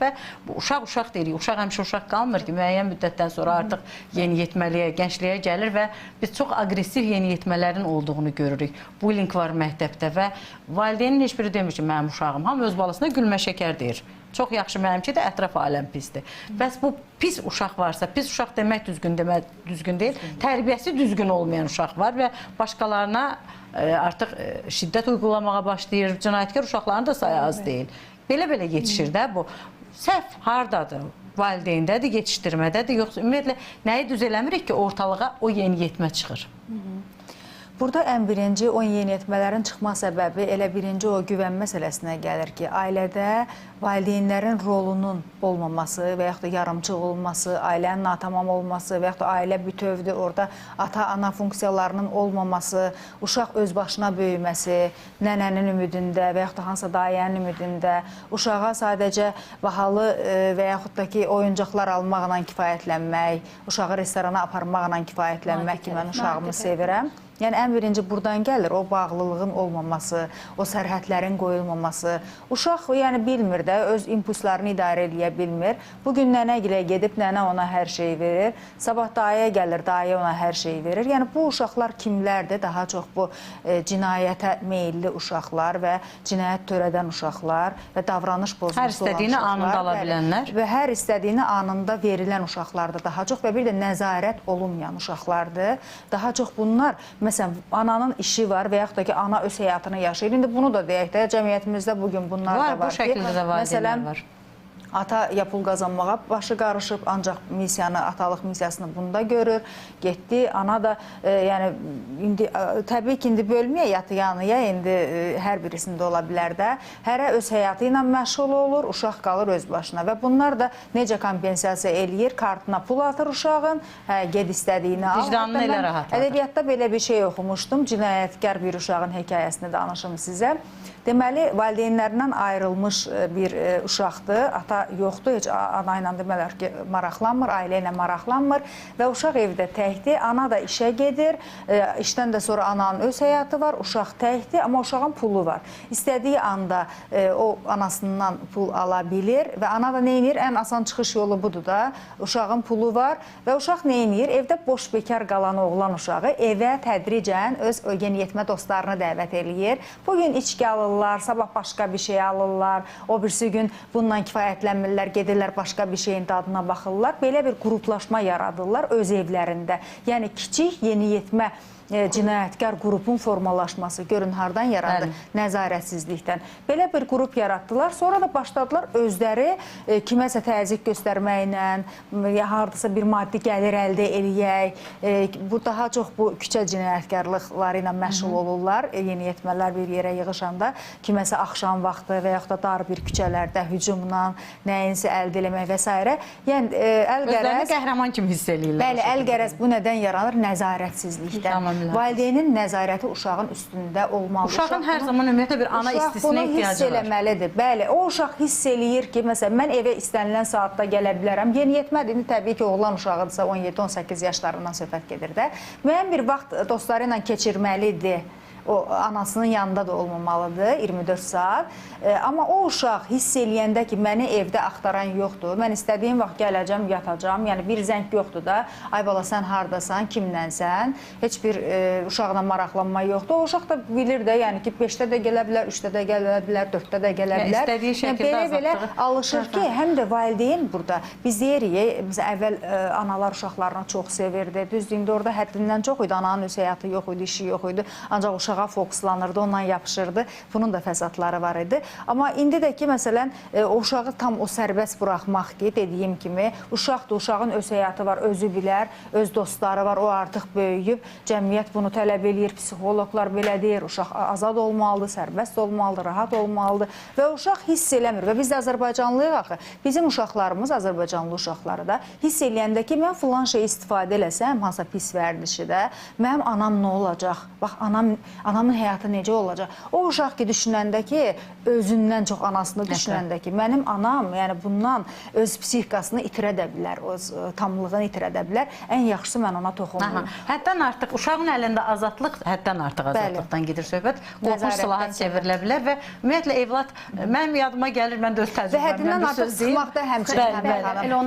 və uşaq deyirik. Uşaq həmişə uşaq qalmır ki, müəyyən müddətdən sonra artıq yeniyetməliyə, gəncliyə gəlir və biz çox aqressiv yeniyetmələrin olduğunu görürük. Bullying var məktəbdə və valideynin heç biri demir ki, mənim uşağım. Hamı öz balasına gülmə şəkər deyir. Çox yaxşı, mənimki də ətraf aləm pisdir. Bəs bu pis uşaq varsa, pis uşaq demək düzgün deyil, tərbiyəsi düzgün olmayan uşaq var və başqalarına artıq şiddət uygulamağa başlayır. Cinayətkar uşaqların da sayı az deyil. Belə-belə yetişir də bu. Səhv hardadır? Valideyndədir, yetişdirmədədir, yoxsa ümumiyyətlə nəyi düz eləmirik ki, ortalığa o yeniyetmə çıxır? Burada ən birinci o yeniyetmələrin çıxma səbəbi elə birinci o güvən məsələsinə gəlir ki, ailədə valideynlərin rolunun olmaması və yaxud da yarımçıq olması, ailənin natamam olması və yaxud da ailə bütövdür, orada ata-ana funksiyalarının olmaması, uşaq öz başına böyüməsi, nənənin ümidində və yaxud da hansısa dayənin ümidində, uşağa sadəcə bahalı və yaxud da ki, oyuncaqlar almaqla kifayətlənmək, uşağı restorana aparmaqla kifayətlənmək ki, mən uşağımı sevirəm. Yəni, ən birinci buradan gəlir, o bağlılığın olmaması, o sərhədlərin qoyulmaması. Uşaq, yəni, bilmir də, öz impulslarını idarə eləyə bilmir. Bugün nənə gilə gedib, nənə ona hər şeyi verir. Sabah dayəyə gəlir, dayə ona hər şeyi verir. Yəni, bu uşaqlar kimlərdir? Daha çox bu cinayətə meyilli uşaqlar və cinayət törədən uşaqlar və davranış pozuntusu olan uşaqlar. Hər istədiyini anında ala bilənlər. Və hər istədiyini anında verilən uşaqlardır daha çox və bir də nəzarət olunmayan uşaqlardır. Daha çox bunlar, məsələn, ananın işi var və yaxud da ki, ana öz həyatını yaşayır. İndi bunu da deyək də, cəmiyyətimizdə bugün bunlar da var ki, bu şəkildə də valideynlər var. Ata ya pul qazanmağa başı qarışıb, ancaq missiyanı, atalıq missiyasını bunda görür, getdi. Ana da, yəni, indi, təbii ki, indi bölməyə yatı yanıya, indi hər birisində ola bilər də, hərə öz həyatı ilə məşğul olur, uşaq qalır öz başına və bunlar da necə kompensasiya eləyir, kartına pul atır uşağın, ged istədiyini al. Vicdanını elə rahatladır. Ədəbiyyatda belə bir şey oxumuşdum, cinayətkar bir uşağın hekayəsini danışım sizə. Deməli, valideynlərindən ayrılmış bir uşaqdır, ata yoxdur, heç ana ilə demələr ki, maraqlanmır, ailə ilə maraqlanmır və uşaq evdə təkdir, ana da işə gedir, işdən də sonra ananın öz həyatı var, uşaq təkdir, amma uşağın pulu var. İstədiyi anda o anasından pul ala bilir və ana da neynir? Ən asan çıxış yolu budur da, uşağın pulu var və uşaq neynir? Evdə boş bekar qalan oğlan uşağı evə tədricən öz yeniyetmə dostlarını dəvət eləyir. Bugün içki alırlar, sabah başqa bir şey alırlar, o birisi gün bundan kifayətlənmirlər, gedirlər başqa bir şeyin dadına baxırlar. Belə bir qruplaşma yaradırlar öz evlərində. Yəni, kiçik yeniyetmə cinayətkar qrupun formalaşması görün hardan yarandı? Nəzarətsizlikdən. Belə bir qrup yaratdılar, sonra da başladılar özləri kiməsə təzyiq göstərməklə, haradasa bir maddi gəlir əldə eləyək. Bu daha çox bu küçə cinayətkarlıqları ilə məşğul olurlar. Yeniyetmələr bir yerə yığışanda kiməsə axşam vaxtı və yaxud da dar bir küçələrdə hücumla nəyinsə əldə eləmək və s. Yəni, özlərini qəhrəman kimi hiss eləyirlər. Bəli, əl-qərəz bu nədən yaranır? Nəzarətsizlikdən. Valideynin nəzarəti uşağın üstündə olmalı. Uşağın hər zaman ümumiyyətlə bir ana istisinə ehtiyacı var. Uşaq bunu hiss eləməlidir. Bəli, o uşaq hiss eləyir ki, məsələn, mən evə istənilən saatda gələ bilərəm. Yeniyetmədir, indi təbii ki, oğlan uşağıdırsa 17-18 yaşlarından söhbət gedir də. Müəyyən bir vaxt dostları ilə keçirməlidir. O anasının yanında da olmamalıdır 24 saat. Amma o uşaq hiss eləyəndə ki, məni evdə axtaran yoxdur, mən istədiyim vaxt gələcəm, yatacam, yəni bir zəng yoxdur da, ay bala sən hardasan, kimlənsən, heç bir uşaqla maraqlanma yoxdur. O uşaq da bilir də, yəni ki, 5-də də gələ bilər, 3-də də gələ bilər, 4-də də gələ bilər. İstədiyi şəkildə belə alışır ki, həm də valideyn burada, biz deyirik, əvvəl analar uşaqlarını çox sevirdi, düzdür, indi orada həddindən çox idi, ananın öz həyatı yox idi, işi yox idi, ancaq uşağa fokuslanırdı, ondan yapışırdı. Bunun da fəsadları var idi. Amma indi də ki, məsələn, o uşağı tam o sərbəst buraxmaq ki, dediyim kimi, uşaqdır, uşağın öz həyatı var, özü bilər, öz dostları var, o artıq böyüyüb, cəmiyyət bunu tələb eləyir, psixologlar belə deyir, uşaq azad olmalıdır, sərbəst olmalıdır, rahat olmalıdır və uşaq hiss eləmir və biz də Azərbaycanlıyıq axı, bizim uşaqlarımız, Azərbaycanlı uşaqları da hiss eləyəndə ki, mən filan şey istifadə eləsəm, hansısa pis vərdişi də, mənim anam nə olacaq? Bax, anamın həyatı necə olacaq? O uşaq ki, düşünəndə ki, özündən çox anasını düşünəndə ki, mənim anam, yəni bundan öz psixikasını itirə də bilər, öz tamlığını itirə də bilər. Ən yaxşısı mən ona toxunmuram. Həddən artıq uşağın əlində azadlıq, həddən artıq azadlıqdan gedir söhbət. Qorxunc silaha çevrilə bilər və ümumiyyətlə evlad, mənim yadıma gəlir, mən də öz təcrübəmdən və həddindən artıq sıxmaqda həmçinin. Elə ona